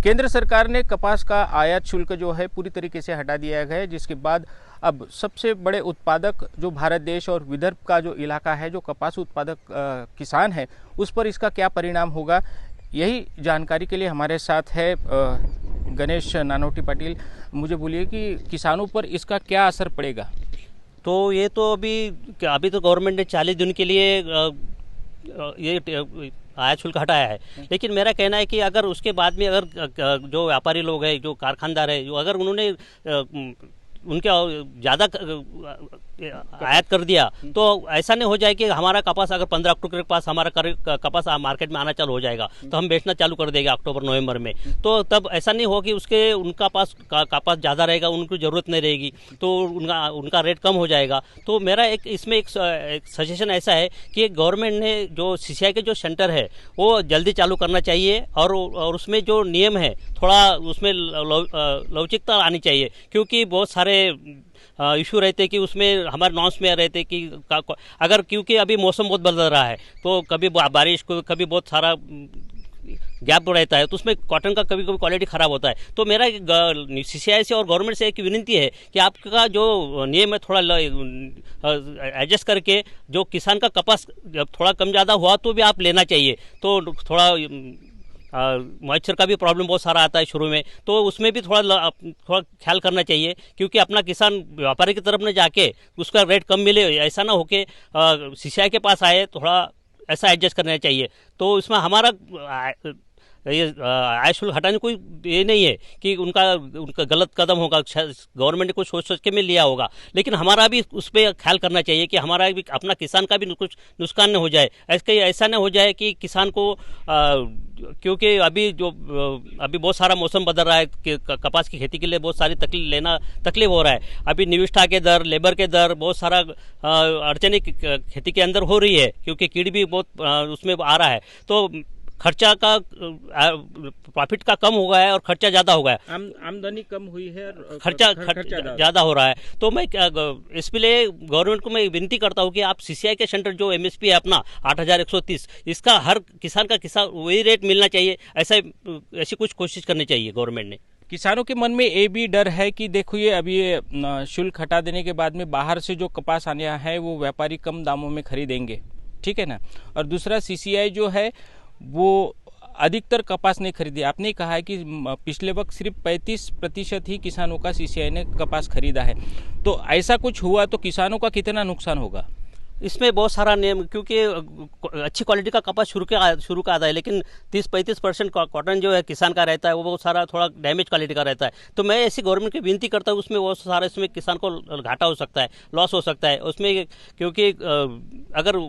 केंद्र सरकार ने कपास का आयात शुल्क जो है पूरी तरीके से हटा दिया गया है, जिसके बाद अब सबसे बड़े उत्पादक जो भारत देश और विदर्भ का जो इलाका है, जो कपास उत्पादक किसान है, उस पर इसका क्या परिणाम होगा, यही जानकारी के लिए हमारे साथ है गणेश नानोटी पाटिल। मुझे बोलिए कि किसानों पर इसका क्या असर पड़ेगा। तो ये तो अभी तो गवर्नमेंट ने 40 दिन के लिए ये आयात शुल्क हटाया है, लेकिन मेरा कहना है कि अगर उसके बाद में अगर जो व्यापारी लोग हैं, जो कारखानदार है, जो अगर उन्होंने उनके ज़्यादा आयात कर दिया तो ऐसा नहीं हो जाए कि हमारा कपास अगर 15 अक्टूबर के पास हमारा कपास मार्केट में आना चालू हो जाएगा तो हम बेचना चालू कर देंगे अक्टूबर नवंबर में। तो तब ऐसा नहीं हो कि उनका पास कपास ज़्यादा रहेगा, उनको ज़रूरत नहीं रहेगी, तो उनका रेट कम हो जाएगा। तो मेरा इसमें एक सजेशन ऐसा है कि गवर्नमेंट ने जो सीसीआई के जो सेंटर है वो जल्दी चालू करना चाहिए, और उसमें जो नियम है थोड़ा उसमें लवचिकता आनी चाहिए, क्योंकि बहुत सारे इशू रहते कि उसमें हमारे नॉर्म्स में रहते कि अगर क्योंकि अभी मौसम बहुत बदल रहा है, तो कभी बारिश को कभी बहुत सारा गैप रहता है, तो उसमें कॉटन का कभी कभी क्वालिटी ख़राब होता है। तो मेरा सीसीआई से और गवर्नमेंट से एक विनती है कि आपका जो नियम है थोड़ा एडजस्ट करके जो किसान का कपास थोड़ा कम ज़्यादा हुआ तो भी आप लेना चाहिए। तो थोड़ा मॉइस्चर का भी प्रॉब्लम बहुत सारा आता है शुरू में, तो उसमें भी थोड़ा ख्याल करना चाहिए, क्योंकि अपना किसान व्यापारी की तरफ न जाके उसका रेट कम मिले, ऐसा ना हो कि सीसीआई के पास आए, थोड़ा ऐसा एडजस्ट करना चाहिए। तो इसमें हमारा ये आयात शुल्क हटाने कोई ये नहीं है कि उनका गलत कदम होगा, गवर्नमेंट ने कुछ सोच के में लिया होगा, लेकिन हमारा भी उस पर ख्याल करना चाहिए कि हमारा भी अपना किसान का भी कुछ नुकसान न हो जाए। ऐसा न हो जाए कि किसान को क्योंकि अभी बहुत सारा मौसम बदल रहा है कि कपास की खेती के लिए बहुत सारी तकलीफ हो रहा है। अभी निविष्ठा के दर, लेबर के दर, बहुत सारा अड़चने खेती के अंदर हो रही है, क्योंकि कीड़ भी बहुत उसमें आ रहा है। तो खर्चा का प्रॉफिट का कम हो गया है और खर्चा ज़्यादा हो गया है, आमदनी कम हुई है और खर्चा ज़्यादा हो रहा है। तो मैं इसके लिए गवर्नमेंट को मैं विनती करता हूँ कि आप सीसीआई के सेंटर जो एमएसपी है अपना 8130, इसका हर किसान वही रेट मिलना चाहिए, ऐसी कुछ कोशिश करनी चाहिए गवर्नमेंट ने। किसानों के मन में ये भी डर है कि देखो ये अभी शुल्क हटा देने के बाद में बाहर से जो कपास आने है वो व्यापारी कम दामों में खरीदेंगे, ठीक है ना। और दूसरा सीसीआई जो है वो अधिकतर कपास नहीं खरीदी। आपने कहा है कि पिछले वक्त सिर्फ 35% ही किसानों का सीसीआई ने कपास खरीदा है। तो ऐसा कुछ हुआ तो किसानों का कितना नुकसान होगा? इसमें बहुत सारा नियम, क्योंकि अच्छी क्वालिटी का कपास शुरू का आता है, लेकिन 30-35% कॉटन जो है किसान का रहता है वो बहुत सारा थोड़ा डैमेज क्वालिटी का रहता है। तो मैं ऐसी गवर्नमेंट की विनती करता हूँ, उसमें बहुत सारा इसमें किसान को घाटा हो सकता है, लॉस हो सकता है उसमें, क्योंकि अगर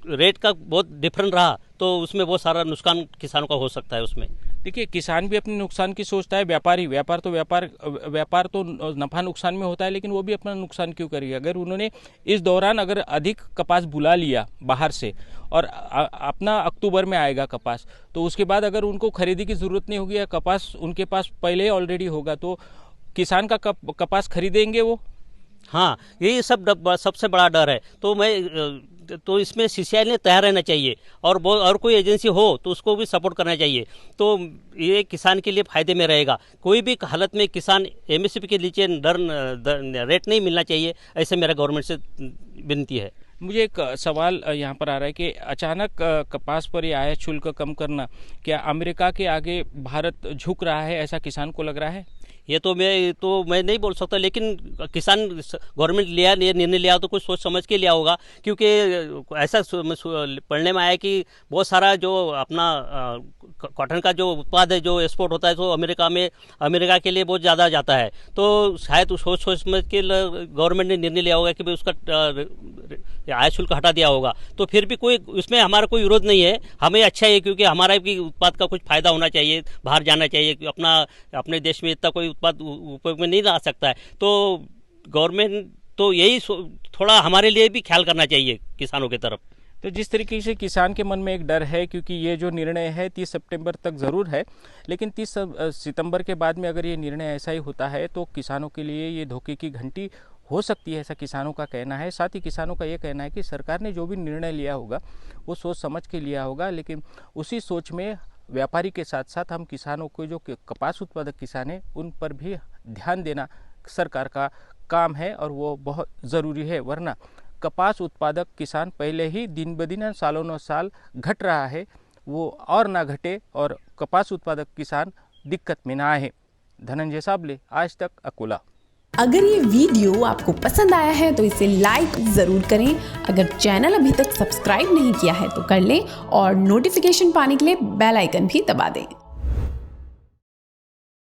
रेट का बहुत डिफरेंट रहा तो उसमें बहुत सारा नुकसान किसानों का हो सकता है। उसमें देखिए किसान भी अपने नुकसान की सोचता है, व्यापार तो नफा नुकसान में होता है, लेकिन वो भी अपना नुकसान क्यों करेंगे? अगर उन्होंने इस दौरान अगर अधिक कपास बुला लिया बाहर से और अपना अक्टूबर में आएगा कपास, तो उसके बाद अगर उनको खरीदी की ज़रूरत नहीं होगी या कपास उनके पास पहले ही ऑलरेडी होगा, तो किसान का कपास खरीदेंगे वो। हाँ, यही सबसे बड़ा डर है। तो इसमें सीसीआई ने तैयार रहना चाहिए, और कोई एजेंसी हो तो उसको भी सपोर्ट करना चाहिए, तो ये किसान के लिए फायदे में रहेगा। कोई भी हालत में किसान एमएसपी के नीचे रेट नहीं मिलना चाहिए, ऐसे मेरा गवर्नमेंट से विनती है। मुझे एक सवाल यहाँ पर आ रहा है कि अचानक कपास पर ये आयात शुल्क कम करना, क्या अमेरिका के आगे भारत झुक रहा है, ऐसा किसान को लग रहा है? ये तो मैं नहीं बोल सकता, लेकिन किसान गवर्नमेंट निर्णय लिया तो कुछ सोच समझ के लिया होगा, क्योंकि ऐसा पढ़ने में आया कि बहुत सारा जो अपना कॉटन का जो उत्पाद है जो एक्सपोर्ट होता है तो अमेरिका के लिए बहुत ज़्यादा जाता है। तो शायद सोच समझ के गवर्नमेंट ने निर्णय लिया होगा कि भाई उसका आयात शुल्क हटा दिया होगा। तो फिर भी इसमें हमारा कोई विरोध नहीं है, हमें अच्छा है, क्योंकि हमारा भी उत्पाद का कुछ फायदा होना चाहिए, बाहर जाना चाहिए, अपने देश में इतना कोई उत्पाद उपयोग में नहीं ला सकता है। तो गवर्नमेंट तो यही थोड़ा हमारे लिए भी ख्याल करना चाहिए किसानों की तरफ। तो जिस तरीके से किसान के मन में एक डर है, क्योंकि ये जो निर्णय है 30 सितंबर तक ज़रूर है, लेकिन 30 सितंबर के बाद में अगर ये निर्णय ऐसा ही होता है तो किसानों के लिए ये धोखे की घंटी हो सकती है, ऐसा किसानों का कहना है। साथ ही किसानों का ये कहना है कि सरकार ने जो भी निर्णय लिया होगा वो सोच समझ के लिया होगा, लेकिन उसी सोच में व्यापारी के साथ साथ हम किसानों को जो कपास उत्पादक किसान हैं उन पर भी ध्यान देना सरकार का काम है और वो बहुत ज़रूरी है, वरना कपास उत्पादक किसान पहले ही दिन ब दिन सालों न साल घट रहा है, वो और ना घटे और कपास उत्पादक किसान दिक्कत में ना आए। धनंजय साबले, आज तक, अकोला। अगर ये वीडियो आपको पसंद आया है तो इसे लाइक ज़रूर करें। अगर चैनल अभी तक सब्सक्राइब नहीं किया है तो कर लें और नोटिफिकेशन पाने के लिए बेल आइकन भी दबा दें।